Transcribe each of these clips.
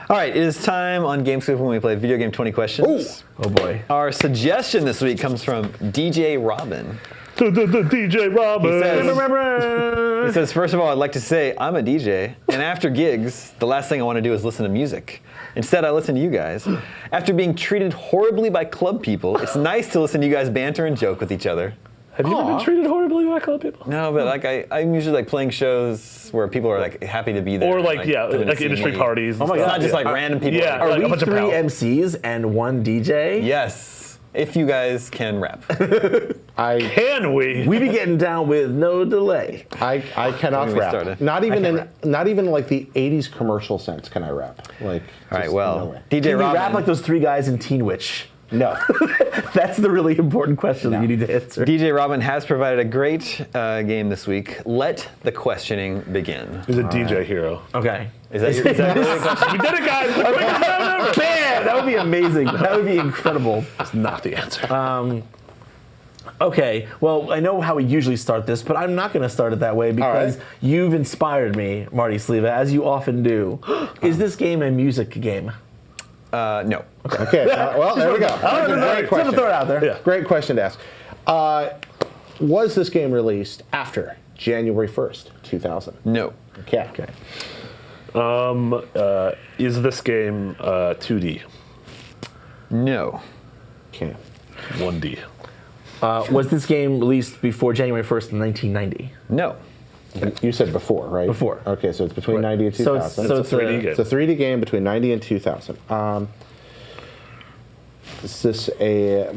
All right, it is time on GameScoop when we play Video Game 20 Questions. Oh boy. Our suggestion this week comes from DJ Robin. DJ Robin. He says, first of all, I'd like to say I'm a DJ, and after gigs, the last thing I want to do is listen to music. Instead, I listen to you guys. After being treated horribly by club people, it's nice to listen to you guys banter and joke with each other. Have you ever been treated horribly by club people? No, but like I'm usually like playing shows where people are like happy to be there. Or and, like industry me. parties. Oh my god! It's not just like random people. Yeah. Are like a we bunch of 3 pals. MCs and 1 DJ? Yes, if you guys can rap. Can we? We be getting down with no delay. I cannot When we rap. started. Not even like the '80s commercial sense can I rap. Like. All right, just well, no way. DJ Can you Robin. rap like those 3 guys in Teen Witch? No. That's the really important question that you need to answer. DJ Robin has provided a great game this week. Let the questioning begin. He's a DJ hero. Okay. Is that really the question? We did it, guys. The quickest round ever. Bam! That would be amazing. That would be incredible. That's not the answer. Okay, well, I know how we usually start this, but I'm not going to start it that way because right. you've inspired me, Marty Sleva, as you often do. Is this game a music game? No. Okay. Well, there we go. Great Just to throw it question. out there. Yeah. Great question to ask. Was this game released after January 1st, 2000? No. Okay. Is this game 2D? No. Okay. 1D? Was this game released before January 1st, 1990? No. You said before, right? Before. Okay, so it's between Right. 90 and 2000. So It's a 3D game. It's a 3D game between 90 and 2000. Was this a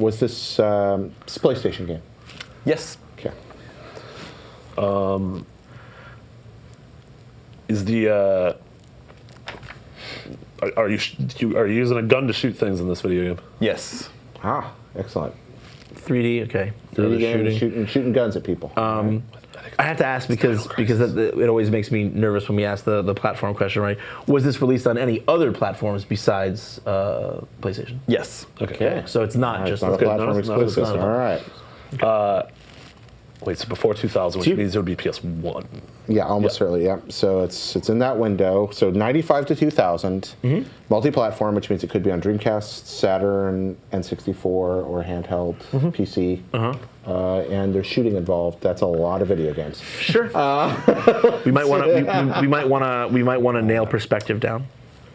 PlayStation game? Yes. Okay. Is the are you using a gun to shoot things in this video game? Yes. Ah, excellent. 3D, okay. 3D game shooting guns at people. I have to ask because it always makes me nervous when we ask the platform question, right? Was this released on any other platforms besides PlayStation? Yes. Okay. So it's not It's just not a Okay, no, platform it's not. exclusive. It's not. All right. Wait, so before 2000, which means it would be PS1. Yeah, almost certainly. Yeah. So it's in that window. So 95 to 2000, multi-platform, which means it could be on Dreamcast, Saturn, N64, or handheld PC. And there's shooting involved. That's a lot of video games. Sure. We might want to we might want to nail perspective down.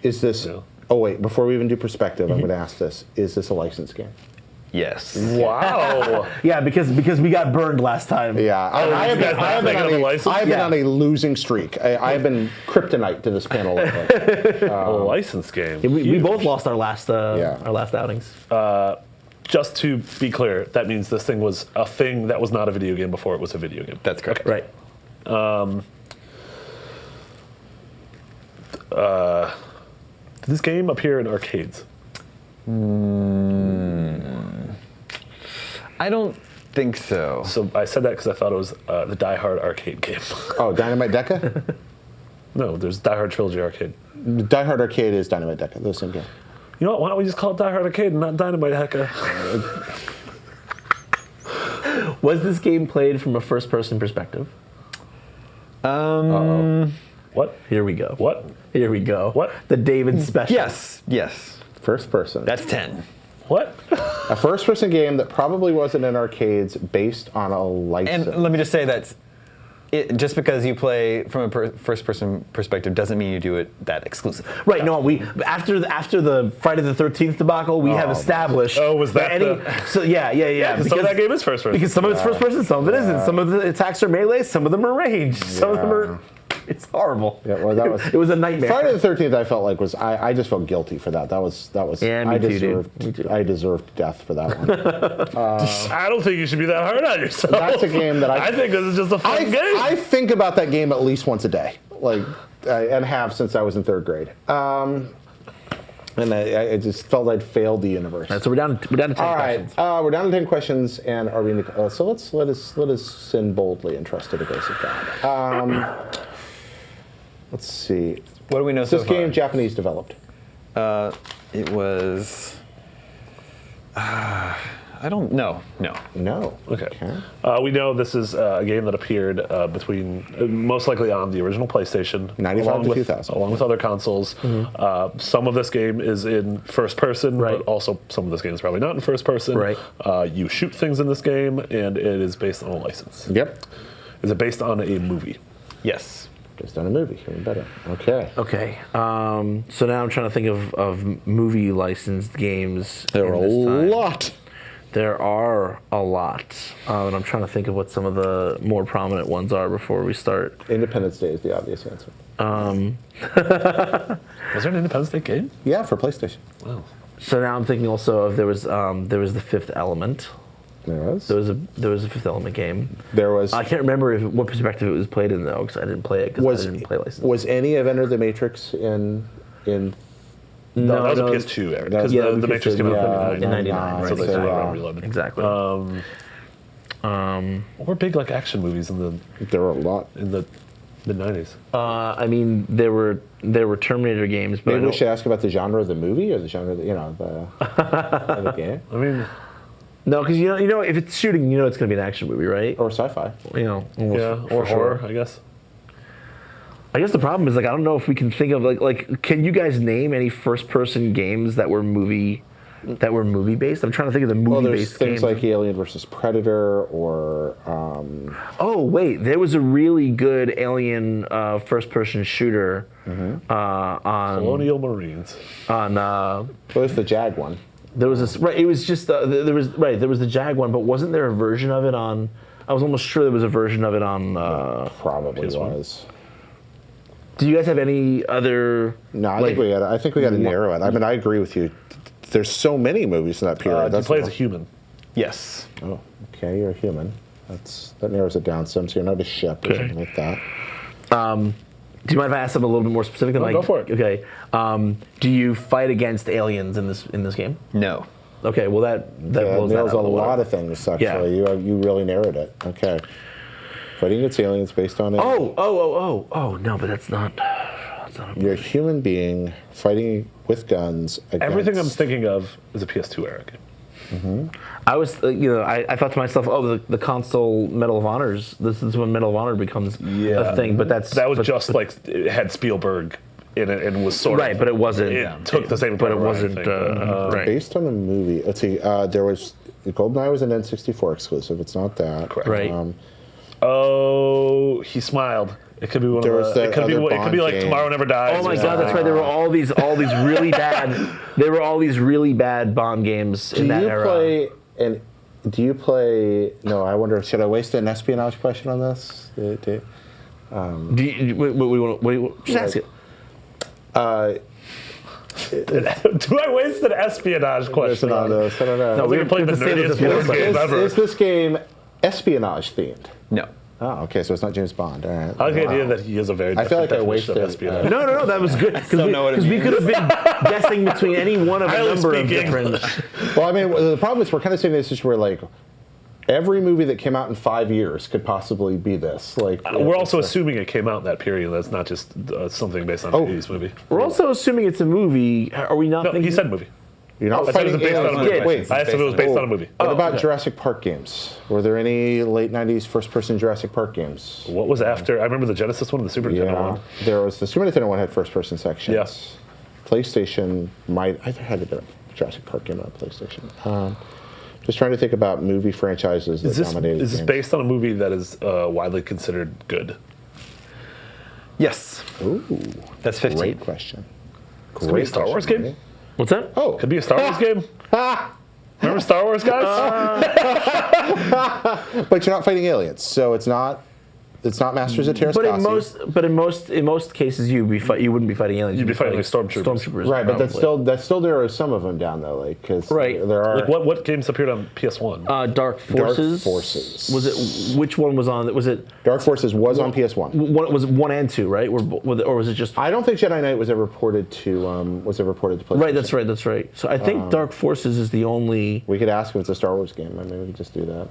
Is this? Yeah. Oh wait, before we even do perspective, I'm going to ask this: is this a licensed game? Yes. Wow. Yeah, because we got burned last time. Yeah, I have you guys not thinking of the license? been on a losing streak. I have been kryptonite to this panel. A license game. We Huge. both lost our last outings. Just to be clear, that means this thing was a thing that was not a video game before it was a video game. That's correct. Right. Did this game appear in arcades? I don't think so. So I said that because I thought it was the Die Hard arcade game. Oh, Dynamite Deca? No, there's Die Hard Trilogy arcade. Die Hard Arcade is Dynamite Deca. They're the same game. You know what? Why don't we just call it Die Hard Arcade and not Dynamite Hecka? Was this game played from a first-person perspective? What? Here we go. What? Here we go. What? The David special. Yes. First person. That's 10. What? A first-person game that probably wasn't in arcades based on a license. And let me just say that just because you play from a first-person perspective doesn't mean you do it that exclusively. Right. No. We after the Friday the 13th debacle, we have established. Oh, was that So yeah. Because some of that game is first person. Because some of it's first person, some of it isn't. Some of the attacks are melee, some of them are ranged. Some of them are. It's horrible. Yeah, well, that was. It was a nightmare. Friday the 13th, I felt like was. I just felt guilty for that. That was. Yeah, me I too, deserved. dude. Me too. I deserved death for that one. I don't think you should be that hard on yourself. That's a game that I think this is just a fun game. I think about that game at least once a day, and have since I was in 3rd grade. And I just felt I'd failed the universe. All right, so we're down to 10 All right, questions. we're down to 10 questions, and are we? So let us sin boldly and trust to the grace of God. Let's see. What do we know Is so this far? game Japanese developed? It was. I I don't know. No. No. Okay. We know this is a game that appeared between, most likely on the original PlayStation. 95 along to with, 2000. Along with other consoles. Some of this game is in first person, Right. but also some of this game is probably not in first person. Right. You shoot things in this game, and it is based on a license. Yep. Is it based on a movie? Yes. Based on a movie. Even better. Okay. Okay. So now I'm trying to think of movie licensed games. There are a in this time. lot. There are a lot, and I'm trying to think of what some of the more prominent ones are before we start. Independence Day is the obvious answer. Was there an Independence Day game? Yeah, for PlayStation. Wow. So now I'm thinking also of there was the Fifth Element. There was. There was a Fifth Element game. There was. I can't remember what perspective it was played in though, because I didn't play it because I didn't play license. Was any of Enter the Matrix in? No, that was a PS2 era. Because Yeah, the Matrix came out in 99, so right, they exactly. were reloaded. Exactly. Or big like action movies in There were a lot. the mid '90s. I mean, there were Terminator games, but I Maybe we don't- should ask about the genre of the movie or the genre of the, of the game I mean, no, because you know, if it's shooting, you know it's going to be an action movie, right? or sci-fi. You know, yeah, for or sure. horror, I guess. I guess the problem is like I don't know if we can think of like can you guys name any first-person games that were movie based? I'm trying to think of the Well, movie there's based things games. like Alien versus Predator, or Oh wait, there was a really good Alien first-person shooter on Colonial Marines. well, there's the Jag one. there was this right. It was just there was the Jag one, but wasn't there a version of it on? I was almost sure there was a version of it on. Probably PS1. was. Do you guys have any other? No, I like, think we got to narrow it. I mean, I agree with you. There's so many movies in that period. You play as a human. Yes. Oh, okay, you're a human. That narrows it down some. So you're not a ship or Okay. something like that. Do you mind if I ask something a little bit more specific? Than No, like, go for it. Okay. Do you fight against aliens in this game? No. Okay. Well, that Yeah, blows that nails out a of the water. lot of things. Actually, you really narrowed it. Okay, fighting against aliens based on it. Oh no, but that's not. You're a human being fighting with guns. Against, Everything I'm thinking of is a PS2 era game. I was, I thought to myself, oh, the console Medal of Honors. This is when Medal of Honor becomes a thing. But That was just like it had Spielberg in it and was sort of right. But it wasn't. It took the same. But it approach, I wasn't. think, Right. based on the movie. Let's see. There was GoldenEye was an N64 exclusive. It's not that. Correct. Right. Oh, he smiled. It could be one There of was the. that It could be. other It could be Bond like game. Tomorrow Never Dies. Oh my or God, that's something. right. There were all these really bad. There were all these really bad Bond games in that era. Do you play? No, I wonder. Should I waste an espionage question on this? Do you, what, just ask it. Do I waste an espionage question on this? I don't know. No, We were playing the have to say nerdiest this board game ever. Is this game espionage themed? No. Oh, okay. So it's not James Bond. All right. I like the idea that he is a very. I feel like I definition of wasted, espionage. No, that was good. don't know what it Because we means. could have been guessing between any one of a I only number of speak different. English. Well, I mean, the problem is we're kind of saying this is where like every movie that came out in 5 years could possibly be this. Like We're also assuming it came out in that period. That's not just something based on a 80s movie. We're also assuming it's a movie. Are we not No, thinking? he said movie. you're not I said it fighting was based on a aliens. movie. Wait, I asked if it was based on a movie. what about okay. Jurassic Park games? Were there any late 90s first-person Jurassic Park games? What was after? I remember the Genesis one and the Super Nintendo Yeah, one. there was the Super Nintendo one had first-person sections. Yeah. PlayStation might either had a bit of Jurassic Park game on PlayStation. Just trying to think about movie franchises that Is this dominated games. based on a movie that is widely considered good? Yes. Ooh, That's 15. great question. Could be a Star Wars game? Marty. What's that? Oh, Could be a Star Wars game. Remember Star Wars, guys? but you're not fighting aliens, so it's not Masters of Terrascasi. But in most cases, you wouldn't be fighting aliens. You'd be fighting like stormtroopers. Stormtroopers, Right, but probably. that's still there are some of them down though, like because Right. there are Like what games appeared on PS1? Dark Forces. Forces. Was it? Which one was on? Was it? Dark Forces was on PS1. Was it 1 and 2? Right? Or was it just? I don't think Jedi Knight was ever ported to PlayStation. Right. That's right. That's right. So I think Dark Forces is the only. We could ask if it's a Star Wars game. I mean, we could just do that.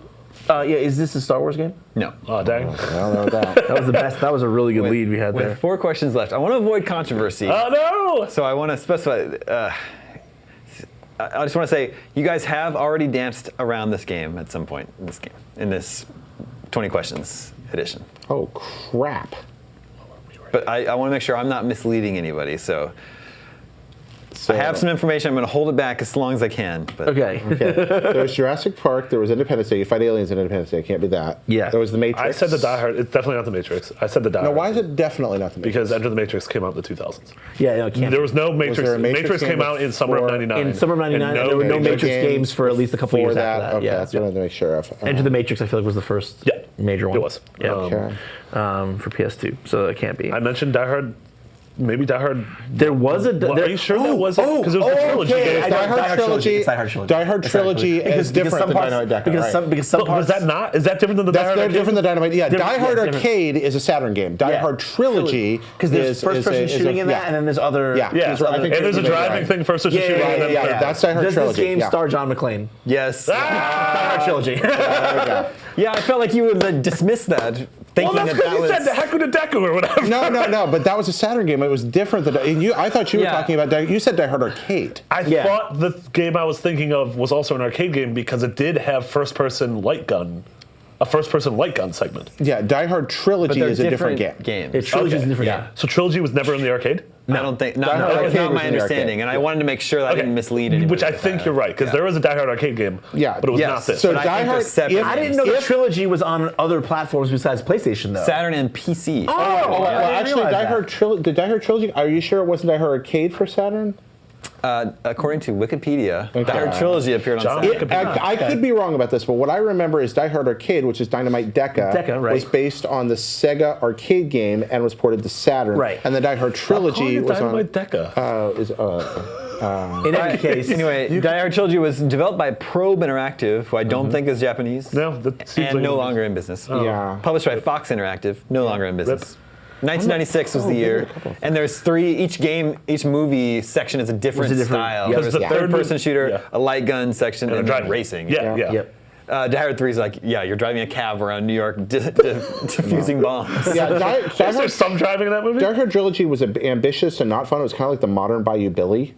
Yeah. Is this a Star Wars game? No. Oh, dang. I don't know that. That was the best. That was a really good lead we had there. With 4 questions left, I want to avoid controversy. Oh, no! So I want to specify. I just want to say, you guys have already danced around this game at some point in this 20 questions edition. Oh crap! But I want to make sure I'm not misleading anybody, so I have some information. I'm going to hold it back as long as I can. But Okay. There was Jurassic Park. There was Independence Day. You fight aliens in Independence Day. It can't be that. Yeah. There was The Matrix. I said the Die Hard. It's definitely not the Matrix. I said the Die No, Hard. why is it definitely not The Matrix? Because Enter the Matrix came out in the 2000s. Yeah, no, it can't. There was no Matrix. there a Matrix game came out in summer of before- '99. in summer of '99, And there were no Matrix Matrix games for at least a couple before years after that. Okay, Yeah. that's what I wanted to make sure of. Enter the Matrix, I feel like was the first Yeah, major one. it was. Yeah. Okay. For PS2, so it can't be. I mentioned Die Hard. Maybe Die Hard. There was a. Well, are you sure that wasn't? Because it was the trilogy okay. game. I know, Die Hard trilogy. It's Die Hard trilogy. Die Hard It's Die Hard trilogy is different some than parts- Dynamite Deca, Because right. some But parts. was that not? Is that different than the Die That's Hard? they're arcade? different than Dynamite. Yeah, Different- Die Hard yeah, different. Arcade is a Saturn game. Die Yeah. Hard Trilogy Because there's is first-person shooting in that, and then there's other. Yeah. Yeah, I think and there's a you're driving right. thing first. Yeah, shooting, yeah, and then yeah, that's Die Hard Does Trilogy. this game yeah. star John McClane? yes. Die Hard trilogy. Yeah, I felt like you would dismiss that, thinking Well, that's that because was. you said the Heku to Deku or whatever. No, but that was a Saturn game. It was different than and you. I thought you were Yeah. talking about. You said Die Hard Arcade. I Yeah. thought the game I was thinking of was also an arcade game because it did have first-person light gun, a first-person light gun segment. Yeah, Die Hard but Trilogy they're is a different game. games. It's trilogy is a Okay. different Yeah. game. So Trilogy was never in the arcade? I don't think. Die Hard That was Arcade not was my in the understanding, arcade. and I wanted to make sure that I didn't mislead anybody. Which I with think that. you're right, because there was a Die Hard arcade game, Yeah. but it was Yes. not this. So But I Die think they're Hard. separate. If, I didn't know the if- trilogy was on other platforms besides PlayStation, though. Saturn and PC. Oh, Well, I didn't actually, realize Die that. Hard Trilogy. The Die Hard Trilogy. Are you sure it wasn't Die Hard Arcade for Saturn? According to Wikipedia, Okay. Die Hard Trilogy appeared on John Saturn. Wikipedia. I could be wrong about this, but what I remember is Die Hard Arcade, which is Dynamite Deca, Deca, right. was based on the Sega arcade game and was ported to Saturn. Right. And the Die Hard Trilogy was on. Dynamite Deca. In any case, Anyway, Die Hard Trilogy was developed by Probe Interactive, who I don't think is Japanese, No, that seems and like no it- longer in business. Yeah. Published by Fox Interactive, no longer in business. 1996 was the they did year, a couple of and there's three. Each movie section is a different, Was a different- style. yeah. There's a Because the third third-person mov- shooter, yeah. a light gun section, and driving. racing. Yeah. Yep. Die Hard 3 is like, yeah, you're driving a cab around New York, diffusing bombs. Yeah, Die Is there Hard, some driving in that movie? Die Hard Trilogy was ambitious and not fun. It was kind of like the modern Bayou Billy.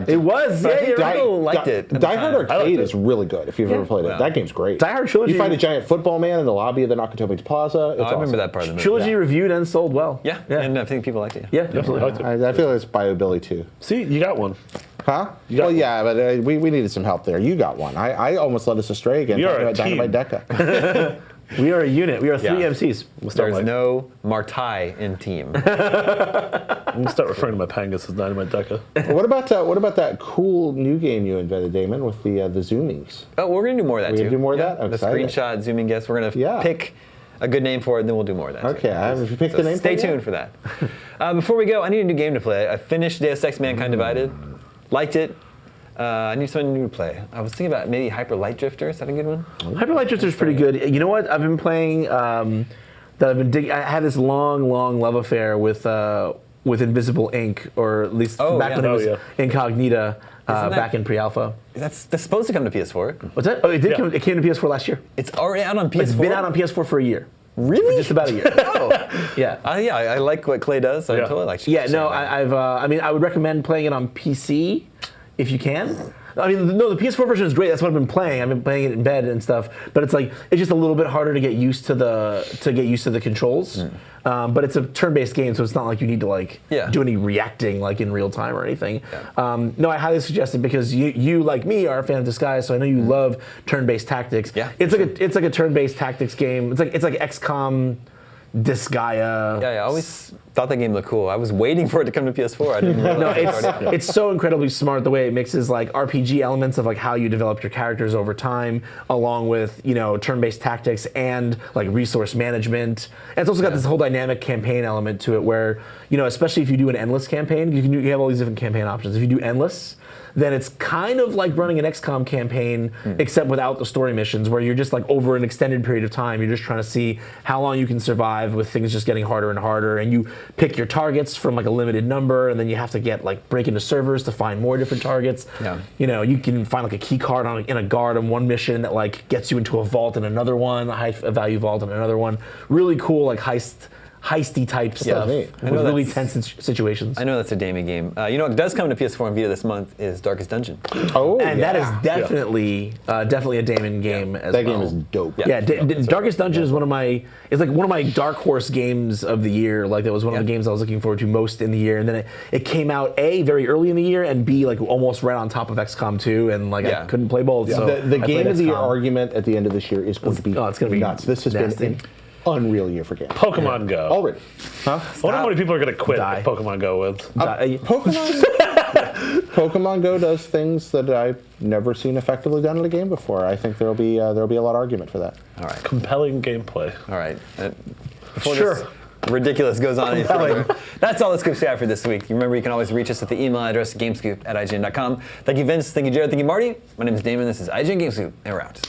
it was. But I Yeah, think you're right. people liked it at the Die Hard time. I liked Arcade it. is really good if you've ever played it. Wow. That game's great. Die Hard Trilogy- You fight a giant football man in the lobby of the Nakatomi Plaza. It's Oh, I remember awesome. that part of the movie. Trilogy reviewed and sold well. Yeah, and I think people liked it. Yeah, I absolutely. liked it. I feel like it's Bayou Billy too. See, you got one. Huh? You got Well, one. yeah, but we needed some help there. You got one. I almost led us astray again We are talking a about Dynamite Deca. We are a unit. We are three Yeah. MCs. We'll start There's like- no Martai in team. I'm gonna start referring to my Pangas as Dynamite Deca. what about that cool new game you invented, Damon, with the zoomies? Oh, we're gonna do more of that We're too. gonna do more of that? The Excited. screenshot zooming guess. We're gonna Yeah. pick a good name for it, and then we'll do more of that. Okay, have you picked So the name? stay for it yet? tuned for that. Before we go, I need a new game to play. I finished Deus Ex: Mankind Divided, liked it. I need something new to play. I was thinking about maybe Hyper Light Drifter. Is that a good one? Hyper Light Drifter is pretty good. You know what? I've been playing. That I've been digging. I had this long love affair with Invisible Ink, or at least Oh, back yeah. when it Oh, was yeah. Incognita, Isn't that- back in pre-alpha. That's supposed to come to PS4. What's that? Oh, it did Yeah. come. It came to PS4 last year. It's already out on PS4. It's been out on PS4 for a year. Really? Just about a year. Oh. Yeah. Yeah, I like what Clay does. I Yeah. totally like. Yeah, no, I I've. I mean, I would recommend playing it on PC if you can. I mean, no, the PS4 version is great. That's what I've been playing. I've been playing it in bed and stuff. But it's like it's just a little bit harder to get used to the controls. But it's a turn-based game, so it's not like you need to Yeah. do any reacting like in real time or anything. No, I highly suggest it because you like me are a fan of Disguise, so I know you love turn-based tactics. Yeah, it's like a turn-based tactics game. It's like XCOM. Disgaea. Yeah, I always thought that game looked cool. I was waiting for it to come to PS4. I didn't realize No, it was already- it's so incredibly smart the way it mixes like RPG elements of like how you develop your characters over time, along with turn-based tactics and like resource management. And it's also got this whole dynamic campaign element to it, where especially if you do an endless campaign, you have all these different campaign options. If you do endless, then it's kind of like running an XCOM campaign, except without the story missions, where you're just like over an extended period of time, you're just trying to see how long you can survive with things just getting harder and harder, and you pick your targets from like a limited number, and then you have to break into servers to find more different targets. Yeah. You can find like a key card in a guard on one mission that like gets you into a vault in another one, a high value vault in another one. Really cool like heist heisty type stuff neat. with know really that's- tense situations. I know that's a Damon game. You know what does come to PS4 and Vita this month is Darkest Dungeon. Oh, And that is yeah. definitely a Damon game as That well. game is dope. Yeah, Darkest Dungeon is one of my dark horse games of the year. Like that was one of the games I was looking forward to most in the year, and then it came out A, very early in the year, and B, like almost right on top of XCOM 2, and like Yeah. I couldn't play both. So The I game played of the year XCOM. argument at the end of this year is going to be it's gonna be nuts. This has nasty. been an unreal year for games. Pokemon Go. Already. Huh? I wonder how many people are going to quit Die. if Pokemon Go wins. Pokemon Go does things that I've never seen effectively done in a game before. I think there'll be a lot of argument for that. All right. Compelling gameplay. All right. Before Sure. this ridiculous goes on any further, that's all the scoops we have for this week. You remember you can always reach us at the email address gamescoop@ign.com. Thank you, Vince. Thank you, Jared. Thank you, Marty. My name is Damon. This is IGN Gamescoop, and we're out.